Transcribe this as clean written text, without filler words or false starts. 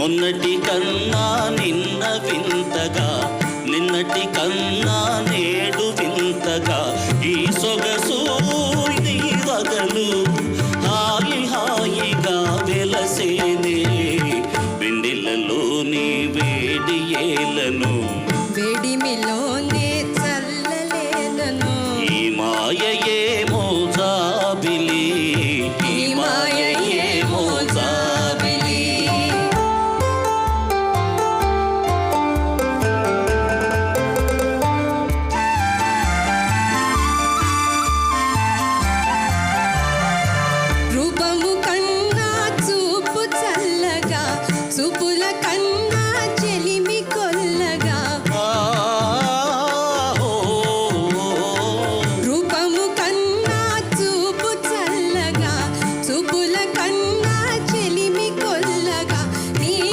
మొన్నటి కన్నా నిన్న వింతగా, నిన్నటి కన్నా నేడు వింతగా, ఈ సొగసు నీ వగలు హాయి హాయిగా వెలసేనే. వెన్నెలలోని వేడి ఏలను వేడిమిలోనే చల్లలేనను. ఈ మాయయే మోజాబిలి, ఈ మాయయే మోజాబిలి. రూపము కన్నా చూపు చల్లగా, చూపుల కన్నా